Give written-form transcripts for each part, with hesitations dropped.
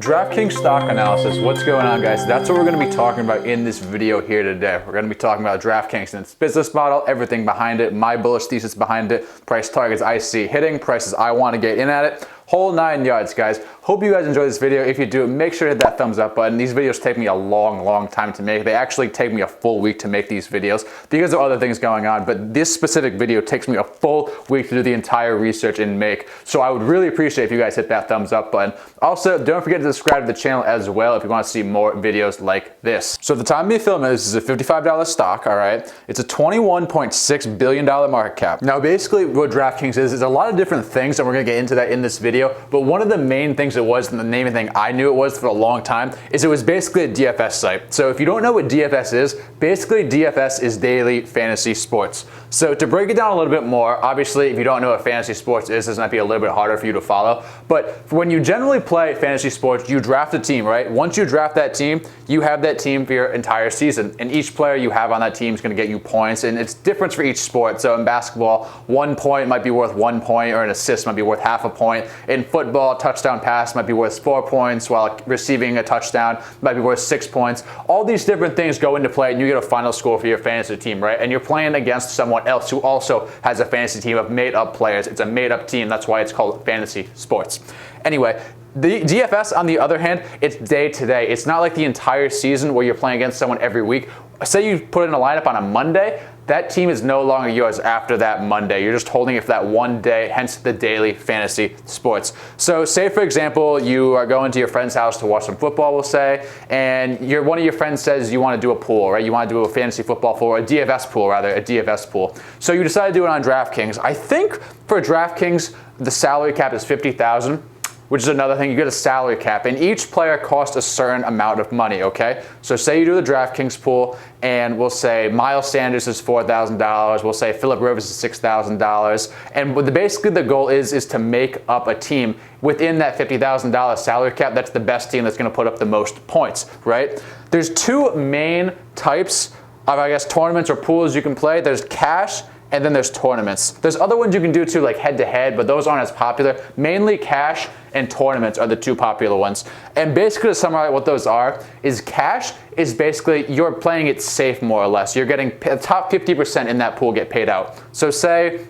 Draftkings stock analysis. What's going on, guys? That's what we're going to be talking about in this video here today. We're going to be talking about Draftkings and its business model, everything behind it, my bullish thesis behind it, price targets I see hitting, prices I want to get in at it, whole 9 yards, guys. Hope you guys enjoy this video. If you do, make sure to hit that thumbs up button. These videos take me a long time to make. They actually take me a full week to make these videos because of other things going on, but this specific video takes me a full week to do the entire research and make. So I would really appreciate if you guys hit that thumbs up button. Also, don't forget to subscribe to the channel as well if you want to see more videos like this. So at the time of me filming this is a $55 stock, all right? It's a $21.6 billion market cap. Now, basically what Draftkings is a lot of different things, and we're gonna get into that in this video, but one of the main things it was, and the main thing I knew it was for a long time, is it was basically a DFS site. So if you don't know what DFS is, basically DFS is daily fantasy sports. So to break it down a little bit more, obviously if you don't know what fantasy sports is, this might be a little bit harder for you to follow, but when you generally play fantasy sports, you draft a team, right? Once you draft that team, you have that team for your entire season, and each player you have on that team is going to get you points, and it's different for each sport. So in basketball, 1 point might be worth 1 point, or an assist might be worth half a point. In football, a touchdown pass might be worth 4 points, while receiving a touchdown might be worth 6 points. All these different things go into play, and you get a final score for your fantasy team, right? And you're playing against someone else who also has a fantasy team of made-up players. It's a made-up team. That's why it's called fantasy sports. Anyway, the DFS, on the other hand, it's day to day. It's not like the entire season where you're playing against someone every week. Say you put in a lineup on a Monday, that team is no longer yours after that Monday. You're just holding it for that one day, hence the daily fantasy sports. So say, for example, you are going to your friend's house to watch some football, we'll say, and one of your friends says you want to do a pool, right? You want to do a fantasy football pool, or a DFS pool, rather, a DFS pool. So you decide to do it on DraftKings. I think for DraftKings, the salary cap is $50,000. Which is another thing, you get a salary cap, and each player costs a certain amount of money, okay? So say you do the DraftKings pool, and we'll say Miles Sanders is $4,000, we'll say Phillip Rivers is $6,000, and basically the goal is to make up a team within that $50,000 salary cap. That's the best team that's gonna put up the most points, right? There's 2 main types of, I guess, tournaments or pools you can play. There's cash, and then there's tournaments. There's other ones you can do too, like head-to-head, but those aren't as popular. Mainly cash and tournaments are the 2 popular ones. And basically, to summarize what those are, is cash is basically you're playing it safe, more or less. You're getting the top 50% in that pool get paid out. So say,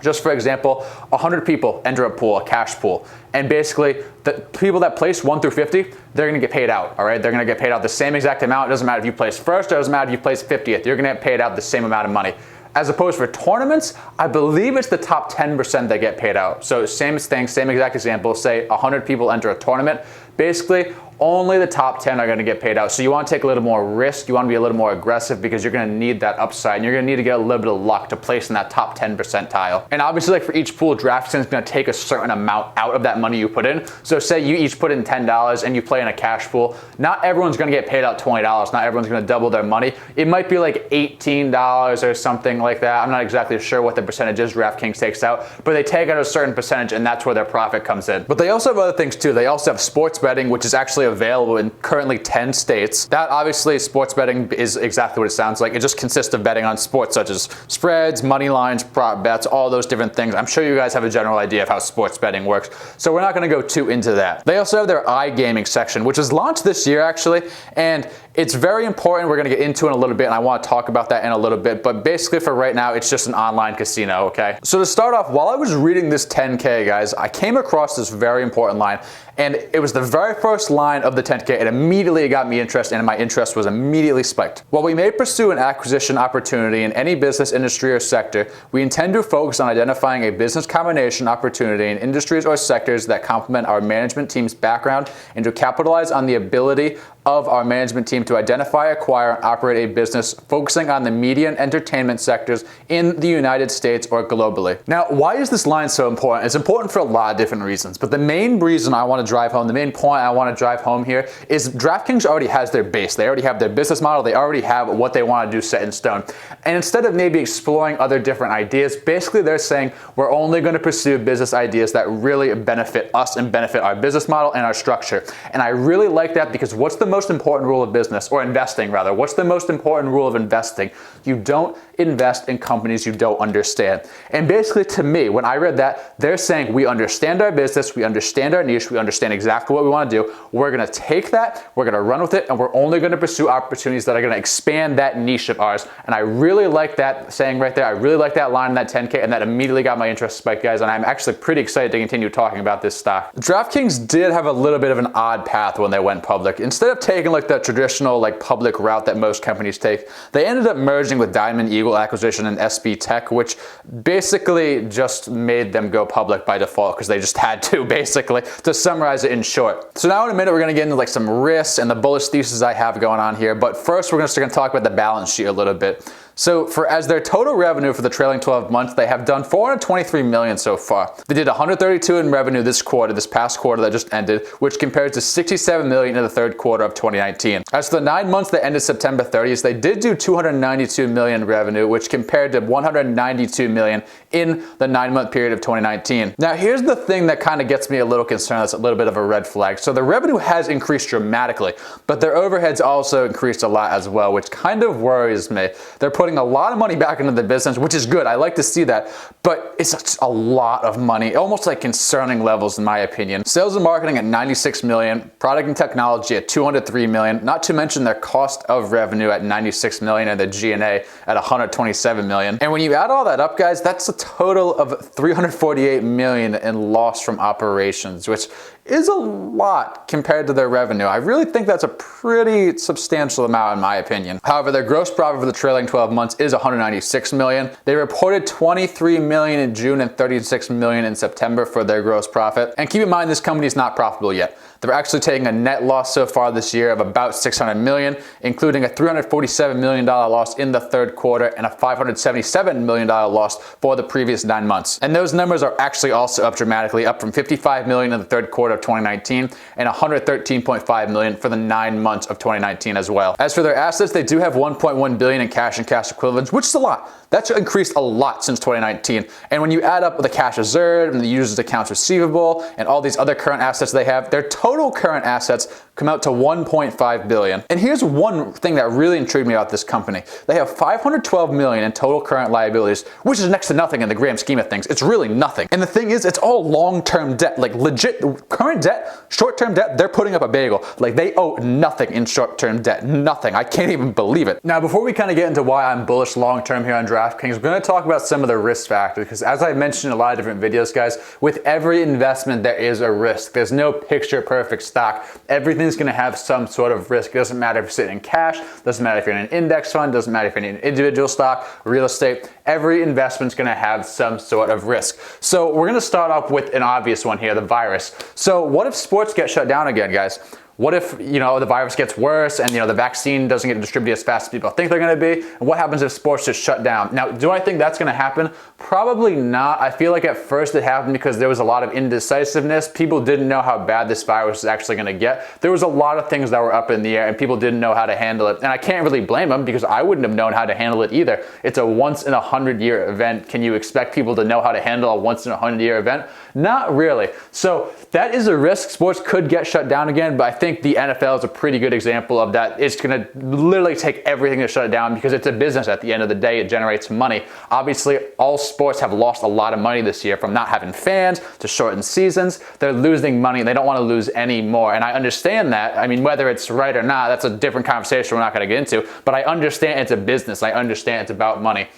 just for example, 100 people enter a pool, a cash pool. And basically, the people that place 1 through 50, they're gonna get paid out, all right? They're gonna get paid out the same exact amount. It doesn't matter if you place first, or it doesn't matter if you place 50th. You're gonna get paid out the same amount of money. As opposed for tournaments, I believe it's the top 10% that get paid out. So same thing, same exact example, say 100 people enter a tournament. Basically, only the top 10 are going to get paid out. So you want to take a little more risk, you want to be a little more aggressive because you're going to need that upside, and you're going to need to get a little bit of luck to place in that top 10 percentile. And obviously, like for each pool, DraftKings is going to take a certain amount out of that money you put in. So say you each put in $10 and you play in a cash pool, not everyone's going to get paid out $20. Not everyone's going to double their money. It might be like $18 or something like that. I'm not exactly sure what the percentage is DraftKings takes out, but they take out a certain percentage, and that's where their profit comes in. But they also have other things too. They also have sports betting, which is actually available in currently 10 states. That obviously, sports betting is exactly what it sounds like. It just consists of betting on sports such as spreads, money lines, prop bets, all those different things. I'm sure you guys have a general idea of how sports betting works, so we're not going to go too into that. They also have their iGaming section, which was launched this year actually, and it's very important. We're going to get into it in a little bit, and I want to talk about that in a little bit, but basically for right now, it's just an online casino, okay? So to start off, while I was reading this 10K, guys, I came across this very important line, and it was the very first line of the 10K, and immediately it got me interested, and my interest was immediately spiked. While we may pursue an acquisition opportunity in any business industry or sector, we intend to focus on identifying a business combination opportunity in industries or sectors that complement our management team's background and to capitalize on the ability of our management team to identify, acquire, and operate a business focusing on the media and entertainment sectors in the United States or globally. Now, why is this line so important? It's important for a lot of different reasons, but the main reason I want to drive home, the main point I want to drive home here is DraftKings already has their base. They already have their business model. They already have what they want to do set in stone. And instead of maybe exploring other different ideas, basically they're saying we're only going to pursue business ideas that really benefit us and benefit our business model and our structure. And I really like that because what's the most important rule of business, or investing rather? What's the most important rule of investing? You don't invest in companies you don't understand. And basically to me, when I read that, they're saying we understand our business, we understand our niche, we understand exactly what we want to do. We're going to take that, we're going to run with it, and we're only going to pursue opportunities that are going to expand that niche of ours. And I really like that saying right there. I really like that line in that 10K, and that immediately got my interest spiked, guys. And I'm actually pretty excited to continue talking about this stock. Draftkings did have a little bit of an odd path when they went public. Instead of taking like the traditional like public route that most companies take, they ended up merging with Diamond Eagle Acquisition and SB Tech, which basically just made them go public by default because they just had to, basically, to summarize it in short. So now in a minute, we're going to get into like some risks and the bullish thesis I have going on here. But first, we're going to talk about the balance sheet a little bit. So as their total revenue for the trailing 12 months, they have done $423 million so far. They did $132 in revenue this past quarter that just ended, which compares to $67 million in the third quarter of 2019. As for the 9 months that ended September 30th, they did do $292 million in revenue, which compared to $192 million in the 9-month period of 2019. Now, here's the thing that kind of gets me a little concerned. That's a little bit of a red flag. So the revenue has increased dramatically, but their overheads also increased a lot as well, which kind of worries me. They're putting a lot of money back into the business, which is good. I like to see that, but it's a lot of money, almost like concerning levels in my opinion. Sales and marketing at $96 million, product and technology at $203 million, not to mention their cost of revenue at $96 million and the G&A at $127 million. And when you add all that up, guys, that's a total of $348 million in loss from operations, which is a lot compared to their revenue. I really think that's a pretty substantial amount in my opinion. However, their gross profit for the trailing 12 months is $196 million. They reported $23 million in June and $36 million in September for their gross profit. And keep in mind, this company is not profitable yet. They're actually taking a net loss so far this year of about $600 million, including a $347 million loss in the third quarter and a $577 million loss for the previous 9 months. And those numbers are actually also up dramatically, up from $55 million in the third quarter of 2019 and $113.5 million for the 9 months of 2019 as well. As for their assets, they do have $1.1 billion in cash and cash equivalents, which is a lot. That's increased a lot since 2019. And when you add up the cash reserved and the users' accounts receivable and all these other current assets they have, their total current assets come out to $1.5 billion. And here's one thing that really intrigued me about this company. They have $512 million in total current liabilities, which is next to nothing in the grand scheme of things. It's really nothing. And the thing is, it's all long-term debt, like legit current debt, short-term debt, they're putting up a bagel. Like they owe nothing in short-term debt, nothing. I can't even believe it. Now, before we kind of get into why I'm bullish long-term here on Draftkings, we're going to talk about some of the risk factors, because as I mentioned in a lot of different videos, guys, with every investment, there is a risk. There's no picture perfect stock. Everything's going to have some sort of risk. It doesn't matter if you're sitting in cash, doesn't matter if you're in an index fund, doesn't matter if you're in an individual stock, real estate. Every investment's going to have some sort of risk. So we're going to start off with an obvious one here, the virus. So what if sports get shut down again, guys? What if, the virus gets worse and, the vaccine doesn't get distributed as fast as people think they're going to be? And what happens if sports just shut down? Now, do I think that's going to happen? Probably not. I feel like at first it happened because there was a lot of indecisiveness. People didn't know how bad this virus is actually going to get. There was a lot of things that were up in the air and people didn't know how to handle it. And I can't really blame them because I wouldn't have known how to handle it either. It's a once in a 100-year event. Can you expect people to know how to handle a once in a 100-year event? Not really. So that is a risk. Sports could get shut down again, but I think the NFL is a pretty good example of that. It's going to literally take everything to shut it down because it's a business at the end of the day. It generates money. Obviously, all sports have lost a lot of money this year, from not having fans to shortened seasons. They're losing money and they don't want to lose any more. And I understand that. I mean, whether it's right or not, that's a different conversation we're not going to get into. But I understand it's a business. I understand it's about money.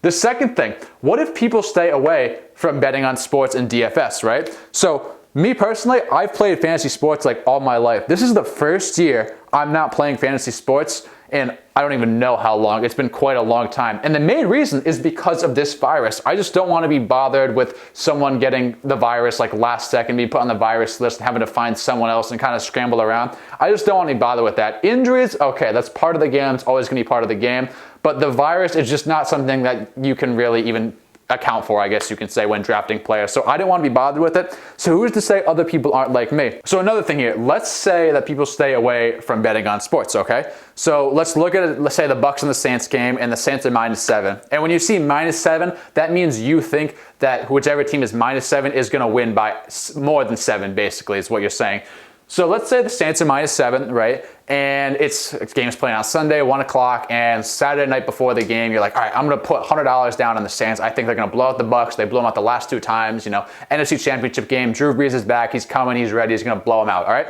The second thing, what if people stay away from betting on sports and DFS, right? So me personally, I've played fantasy sports like all my life. This is the first year I'm not playing fantasy sports, and I don't even know how long. It's been quite a long time. And the main reason is because of this virus. I just don't want to be bothered with someone getting the virus like last second, be put on the virus list and having to find someone else and kind of scramble around. I just don't want to be bothered with that. Injuries, okay, that's part of the game. It's always going to be part of the game. But the virus is just not something that you can really even account for, I guess you can say, when drafting players. So I didn't want to be bothered with it. So who's to say other people aren't like me? So another thing here, let's say that people stay away from betting on sports, okay? So let's look at it, let's say the Bucks and the Saints game, and the Saints are -7. And when you see -7, that means you think that whichever team is -7 is going to win by more than 7, basically, is what you're saying. So let's say the Saints are -7, right? And it's game's playing on Sunday, 1 o'clock, and Saturday night before the game, you're like, all right, I'm gonna put $100 down on the Saints. I think they're gonna blow out the Bucks. They blew them out the last 2 times, you know. NFC Championship game, Drew Brees is back, he's coming, he's ready, he's gonna blow them out, all right?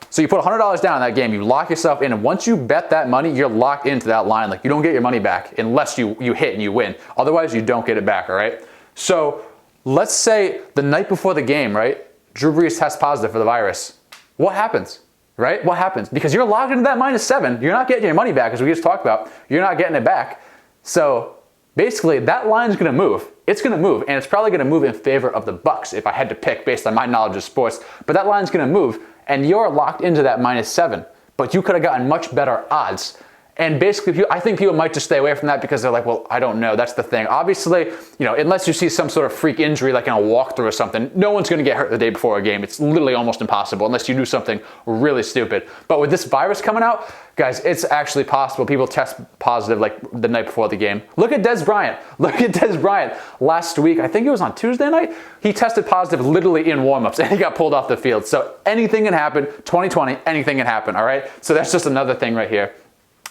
So you put $100 down on that game, you lock yourself in, and once you bet that money, you're locked into that line. Like, you don't get your money back unless you hit and you win. Otherwise, you don't get it back, all right? So let's say the night before the game, right, Drew Brees tests positive for the virus. What happens, right? What happens? Because you're locked into that -7. You're not getting your money back, as we just talked about. You're not getting it back. So basically, that line's going to move. It's going to move, and it's probably going to move in favor of the Bucks if I had to pick based on my knowledge of sports. But that line's going to move, and you're locked into that -7. But you could have gotten much better odds. And basically, I think people might just stay away from that because they're like, well, I don't know. That's the thing. Obviously, you know, unless you see some sort of freak injury like in a walkthrough or something, no one's going to get hurt the day before a game. It's literally almost impossible unless you do something really stupid. But with this virus coming out, guys, it's actually possible people test positive like the night before the game. Look at Dez Bryant. Look at Dez Bryant. Last week, I think it was on Tuesday night, he tested positive literally in warmups and he got pulled off the field. So anything can happen. 2020, anything can happen, all right? So that's just another thing right here.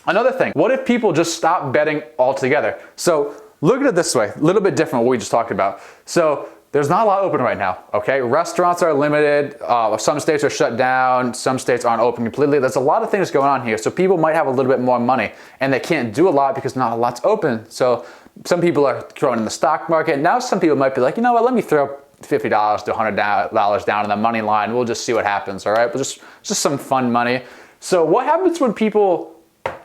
Another thing, what if people just stop betting altogether? So look at it this way, a little bit different what we just talked about. So there's not a lot open right now, okay? Restaurants are limited, some states are shut down, some states aren't open completely. There's a lot of things going on here. So people might have a little bit more money and they can't do a lot because not a lot's open. So some people are throwing in the stock market. Now some people might be like, you know what, let me throw $50 to $100 down on the money line. We'll just see what happens, all right? Just some fun money. So what happens when people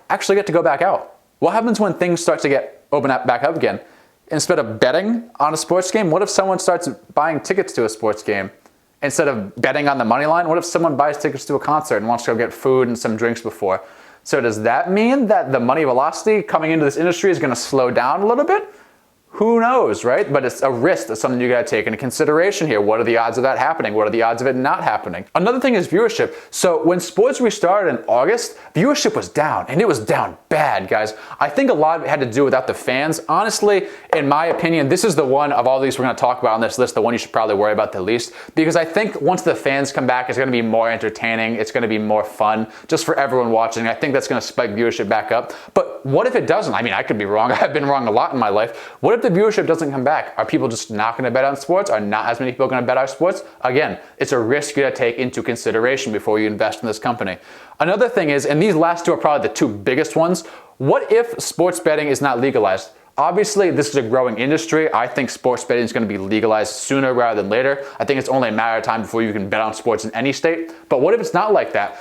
actually get to go back out? What happens when things start to get open up back up again? Instead of betting on a sports game, what if someone starts buying tickets to a sports game? Instead of betting on the money line, what if someone buys tickets to a concert and wants to go get food and some drinks before? So does that mean that the money velocity coming into this industry is going to slow down a little bit? Who knows, right? But it's a risk. That's something you got to take into consideration here. What are the odds of that happening? What are the odds of it not happening? Another thing is viewership. So when sports restarted in August, viewership was down, and it was down bad, guys. I think a lot of it had to do without the fans. Honestly, in my opinion, this is the one of all these we're going to talk about on this list, the one you should probably worry about the least, because I think once the fans come back, it's going to be more entertaining. It's going to be more fun just for everyone watching. I think that's going to spike viewership back up. But what if it doesn't? I mean, I could be wrong. I've been wrong a lot in my life. What if the viewership doesn't come back? Are people just not going to bet on sports? Are not as many people going to bet on sports? Again, it's a risk you got to take into consideration before you invest in this company. Another thing is, and these last two are probably the two biggest ones, what if sports betting is not legalized? Obviously, this is a growing industry. I think sports betting is going to be legalized sooner rather than later. I think it's only a matter of time before you can bet on sports in any state. But what if it's not like that?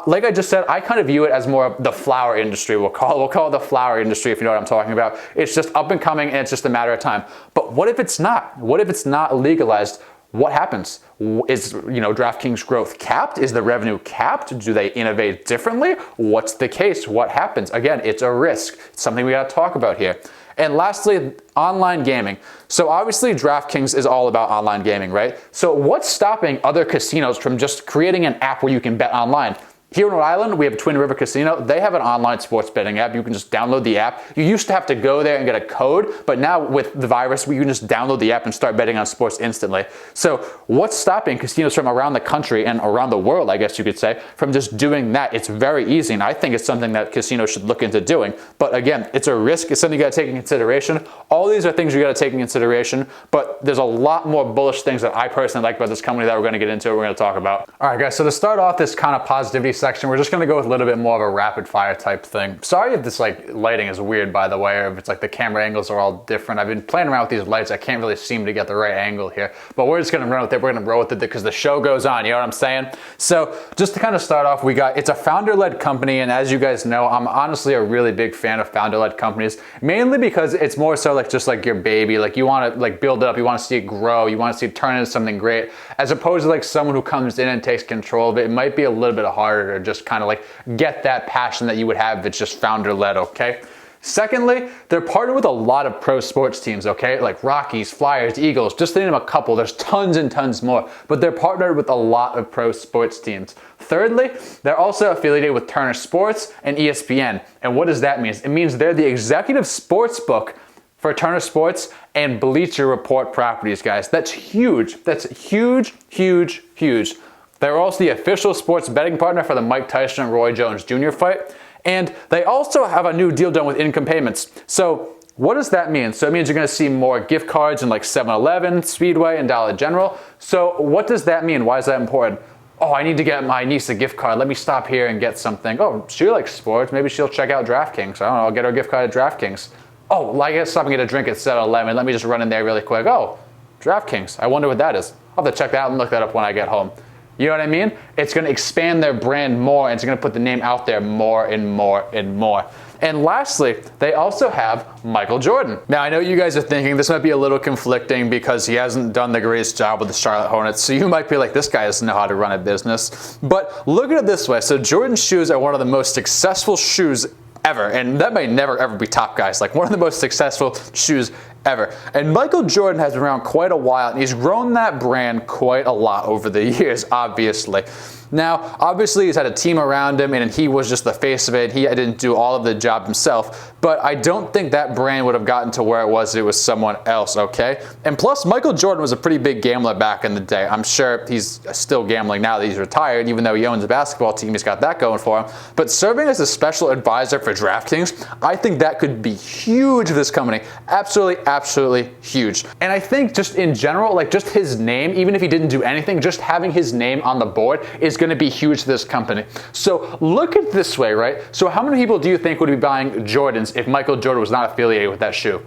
Like I just said, I kind of view it as more of the flower industry. We'll call it the flower industry if you know what I'm talking about. It's just up and coming and it's just a matter of time. But what if it's not? What if it's not legalized? What happens? Is, you know, Draftkings growth capped? Is the revenue capped? Do they innovate differently? What's the case? What happens? Again, it's a risk. It's something we got to talk about here. And lastly, online gaming. So obviously Draftkings is all about online gaming, right? So what's stopping other casinos from just creating an app where you can bet online? Here in Rhode Island, we have Twin River Casino. They have an online sports betting app. You can just download the app. You used to have to go there and get a code, but now with the virus, you can just download the app and start betting on sports instantly. So what's stopping casinos from around the country and around the world, I guess you could say, from just doing that? It's very easy, and I think it's something that casinos should look into doing. But again, it's a risk. It's something you got to take in consideration. All these are things you got to take in consideration, but there's a lot more bullish things that I personally like about this company that we're going to get into, we're going to talk about. All right, guys, so to start off this kind of positivity section, we're just going to go with a little bit more of a rapid fire type thing. Sorry if this like lighting is weird, by the way, or if it's like the camera angles are all different. I've been playing around with these lights. I can't really seem to get the right angle here, but we're just going to run with it. We're going to roll with it because the show goes on, you know what I'm saying? So just to kind of start off, it's a founder-led company, and as you guys know, I'm honestly a really big fan of founder-led companies, mainly because it's more so like just like your baby. Like you want to like build it up, you want to see it grow, you want to see it turn into something great, as opposed to like someone who comes in and takes control of it. It might be a little bit harder to just kind of like get that passion that you would have if it's just founder-led, okay? Secondly, they're partnered with a lot of pro sports teams, okay? Like Rockies, Flyers, Eagles, just to name a couple. There's tons and tons more, but they're partnered with a lot of pro sports teams. Thirdly, they're also affiliated with Turner Sports and ESPN. And what does that mean? It means they're the executive sports book for Turner Sports and Bleacher Report properties, guys. That's huge. That's huge, huge, huge. They're also the official sports betting partner for the Mike Tyson and Roy Jones Jr. fight. And they also have a new deal done with in-game payments. So what does that mean? So it means you're going to see more gift cards in like 7-Eleven, Speedway, and Dollar General. So what does that mean? Why is that important? Oh, I need to get my niece a gift card. Let me stop here and get something. Oh, she likes sports. Maybe she'll check out Draftkings. I don't know, I'll get her a gift card at Draftkings. Oh, I guess stop and get a drink at 7-Eleven. Let me just run in there really quick. Oh, Draftkings. I wonder what that is. I'll have to check that out and look that up when I get home. You know what I mean? It's going to expand their brand more, and it's going to put the name out there more and more and more. And lastly, they also have Michael Jordan. Now, I know you guys are thinking this might be a little conflicting because he hasn't done the greatest job with the Charlotte Hornets, so you might be like, this guy doesn't know how to run a business. But look at it this way. So Jordan's shoes are one of the most successful shoes ever, and that may never ever be top, guys. Like, one of the most successful shoes ever. And Michael Jordan has been around quite a while, and he's grown that brand quite a lot over the years, obviously. Now, obviously, he's had a team around him, and he was just the face of it. He didn't do all of the job himself, but I don't think that brand would have gotten to where it was if it was someone else, okay? And plus, Michael Jordan was a pretty big gambler back in the day. I'm sure he's still gambling now that he's retired, even though he owns a basketball team. He's got that going for him. But serving as a special advisor for Draftkings, I think that could be huge for this company. Absolutely, absolutely huge. And I think just in general, like just his name, even if he didn't do anything, just having his name on the board is going to be huge to this company. So look at it this way, right? So how many people do you think would be buying Jordans if Michael Jordan was not affiliated with that shoe?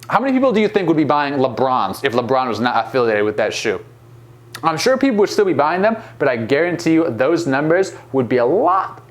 How many people do you think would be buying LeBrons if LeBron was not affiliated with that shoe? I'm sure people would still be buying them, but I guarantee you those numbers would be a lot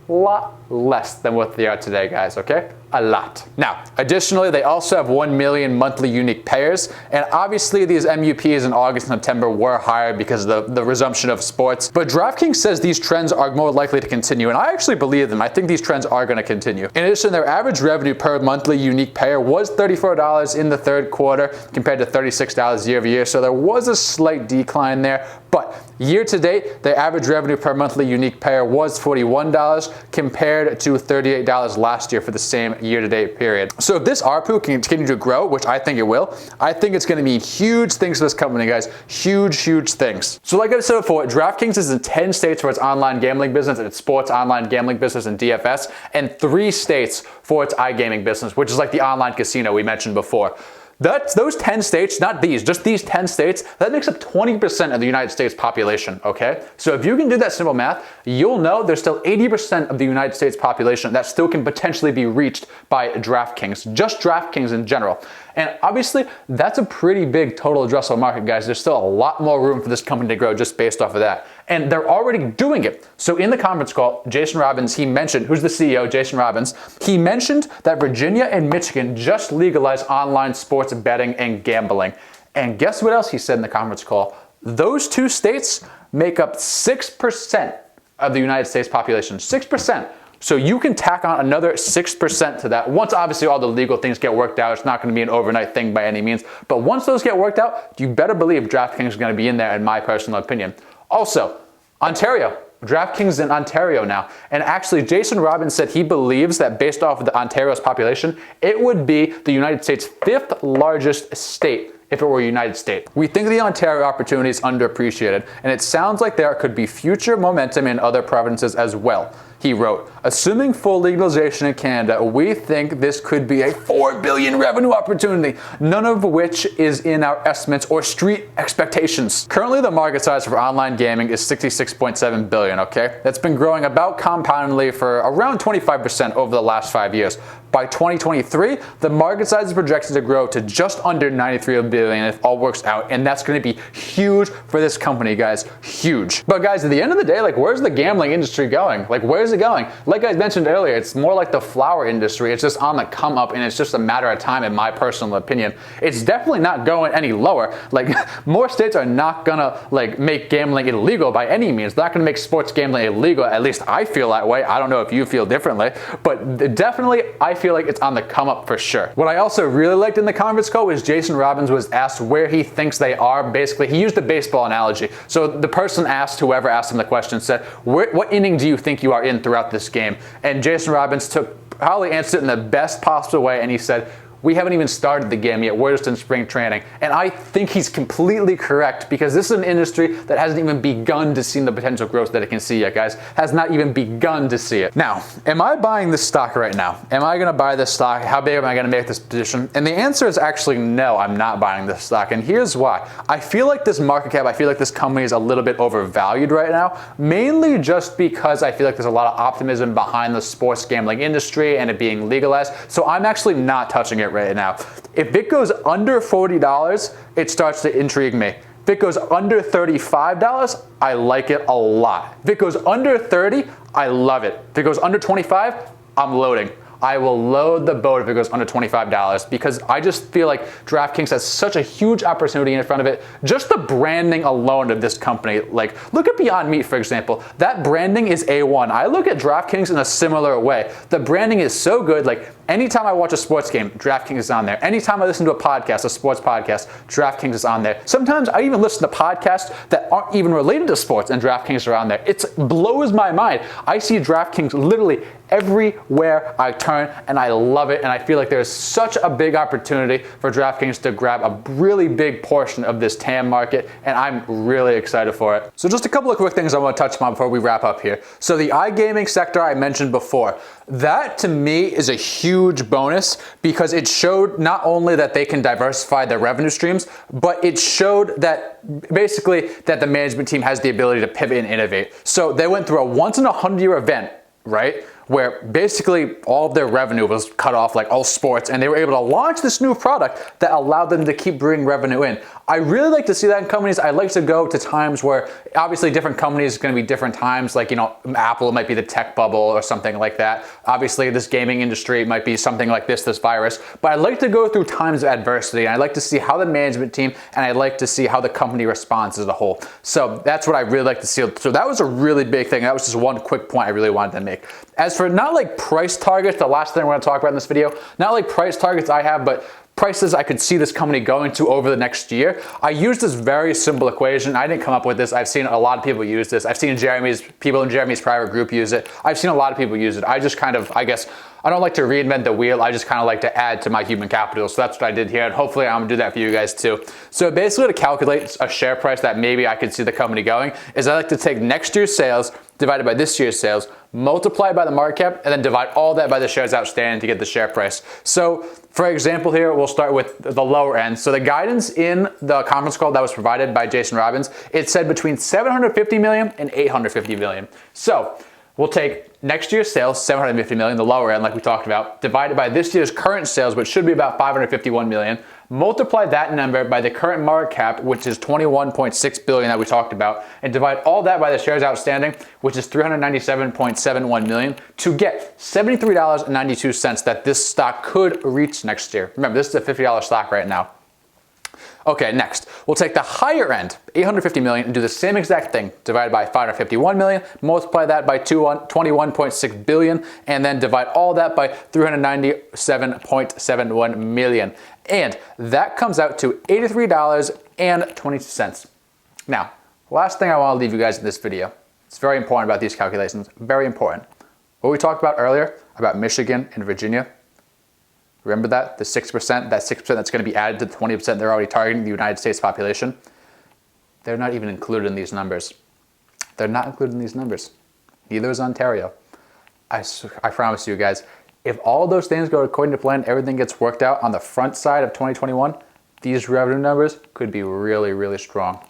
less than what they are today, guys, okay? A lot. Now, additionally, they also have 1 million monthly unique payers, and obviously these MUPs in August and September were higher because of the resumption of sports, but DraftKings says these trends are more likely to continue, and I actually believe them. I think these trends are going to continue. In addition, their average revenue per monthly unique payer was $34 in the third quarter compared to $36 year over year, so there was a slight decline there, but year to date, their average revenue per monthly unique payer was $41 compared to $38 last year for the same year-to-date period. So if this ARPU can continue to grow, which I think it will, I think it's going to mean huge things for this company, guys. Huge things. So like I said before, DraftKings is in 10 states for its online gambling business and its sports online gambling business and DFS, and 3 states for its iGaming business, which is like the online casino we mentioned before. Those 10 states, not these, just these 10 states, that makes up 20% of the United States population, okay? So if you can do that simple math, you'll know there's still 80% of the United States population that still can potentially be reached by DraftKings, just DraftKings in general. And obviously, that's a pretty big total addressable market, guys. There's still a lot more room for this company to grow just based off of that. And they're already doing it. So in the conference call, Jason Robbins, he mentioned, who's the CEO, Jason Robbins, he mentioned that Virginia and Michigan just legalized online sports betting and gambling. And guess what else he said in the conference call? Those 2 states make up 6% of the United States population. 6%. So you can tack on another 6% to that. Once obviously all the legal things get worked out, it's not going to be an overnight thing by any means. But once those get worked out, you better believe DraftKings is going to be in there, in my personal opinion. Also, Ontario. DraftKings in Ontario now. And actually, Jason Robbins said he believes that based off of the Ontario's population, it would be the United States' 5th largest state if it were a United State. We think the Ontario opportunity is underappreciated, and it sounds like there could be future momentum in other provinces as well. He wrote, assuming full legalization in Canada, we think this could be a $4 billion revenue opportunity, none of which is in our estimates or street expectations. Currently, the market size for online gaming is $66.7 billion, okay? That's been growing about compoundedly for around 25% over the last 5 years. By 2023, the market size is projected to grow to just under $93 billion if all works out, and that's going to be huge for this company, guys. Huge. But guys, at the end of the day, like, where's the gambling industry going? Like, where's it going? Like I mentioned earlier, it's more like the flower industry. It's just on the come up, and it's just a matter of time, in my personal opinion. It's definitely not going any lower. Like, more states are not gonna like make gambling illegal by any means. They're not gonna make sports gambling illegal. At least I feel that way. I don't know if you feel differently, but definitely I feel like it's on the come up for sure. What I also really liked in the conference call was Jason Robbins was asked where he thinks they are. Basically, he used a baseball analogy. So the person asked, whoever asked him the question, said, what inning do you think you are in throughout this game? And Jason Robbins probably answered it in the best possible way, and he said, We haven't even started the game yet. We're just in spring training. And I think he's completely correct, because this is an industry that hasn't even begun to see the potential growth that it can see yet, guys. Has not even begun to see it. Now, am I buying this stock right now? Am I gonna buy this stock? How big am I gonna make this position? And the answer is actually no, I'm not buying this stock. And here's why. I feel like this market cap, I feel like this company is a little bit overvalued right now, mainly just because I feel like there's a lot of optimism behind the sports gambling industry and it being legalized. So I'm actually not touching it right now. If it goes under $40, it starts to intrigue me. If it goes under $35, I like it a lot. If it goes under 30, I love it. If it goes under 25, I'm loading. I will load the boat if it goes under $25, because I just feel like DraftKings has such a huge opportunity in front of it. Just the branding alone of this company, like look at Beyond Meat, for example. That branding is A1. I look at DraftKings in a similar way. The branding is so good. Like anytime I watch a sports game, DraftKings is on there. Anytime I listen to a podcast, a sports podcast, DraftKings is on there. Sometimes I even listen to podcasts that aren't even related to sports, and DraftKings are on there. It blows my mind. I see DraftKings literally everywhere I turn, and I love it. And I feel like there's such a big opportunity for DraftKings to grab a really big portion of this TAM market, and I'm really excited for it. So just a couple of quick things I want to touch on before we wrap up here. So the iGaming sector I mentioned before, that to me is a huge bonus, because it showed not only that they can diversify their revenue streams, but it showed that basically that the management team has the ability to pivot and innovate. So they went through a once in a 100-year event, right? Where basically all of their revenue was cut off, like all sports, and they were able to launch this new product that allowed them to keep bringing revenue in. I really like to see that in companies. I like to go to times where obviously different companies are going to be different times, like, you know, Apple might be the tech bubble or something like that. Obviously this gaming industry might be something like this virus, but I like to go through times of adversity, and I like to see how the management team, and I like to see how the company responds as a whole. So that's what I really like to see. So that was a really big thing. That was just one quick point I really wanted to make. As for not like price targets, the last thing we're going to talk about in this video, not like price targets I have, but prices I could see this company going to over the next year. I used this very simple equation. I didn't come up with this. I've seen a lot of people use this. I've seen people in Jeremy's private group use it. I've seen a lot of people use it. I just kind of, I guess, I don't like to reinvent the wheel. I just kind of like to add to my human capital. So that's what I did here, and hopefully I'm gonna do that for you guys too. So basically, to calculate a share price that maybe I could see the company going is I like to take next year's sales divided by this year's sales, multiply by the market cap, and then divide all that by the shares outstanding to get the share price. So for example here, we'll start with the lower end. So the guidance in the conference call that was provided by Jason Robbins, it said between 750 million and 850 million. So we'll take next year's sales, 750 million, the lower end like we talked about, divided by this year's current sales, which should be about 551 million. Multiply that number by the current market cap, which is 21.6 billion that we talked about, and divide all that by the shares outstanding, which is 397.71 million, to get $73.92 that this stock could reach next year. Remember, this is a $50 stock right now. Okay, next, we'll take the higher end, 850 million, and do the same exact thing, divided by 551 million, multiply that by 21.6 billion, and then divide all that by 397.71 million. And that comes out to $83.22. Now, last thing I want to leave you guys in this video. It's very important about these calculations, very important. What we talked about earlier about Michigan and Virginia, remember that? The 6%, that 6% that's going to be added to the 20% they're already targeting the United States population. They're not even included in these numbers. They're not included in these numbers. Neither is Ontario. I promise you guys, if all those things go according to plan, everything gets worked out on the front side of 2021, these revenue numbers could be really, really strong.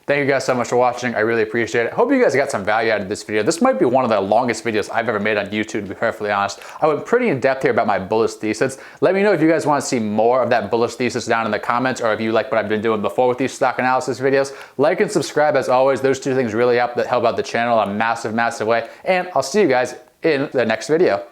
Thank you guys so much for watching. I really appreciate it. Hope you guys got some value out of this video. This might be one of the longest videos I've ever made on YouTube, to be perfectly honest. I went pretty in depth here about my bullish thesis. Let me know if you guys want to see more of that bullish thesis down in the comments, or if you like what I've been doing before with these stock analysis videos. Like and subscribe as always. Those two things really help out the channel in a massive, massive way. And I'll see you guys in the next video.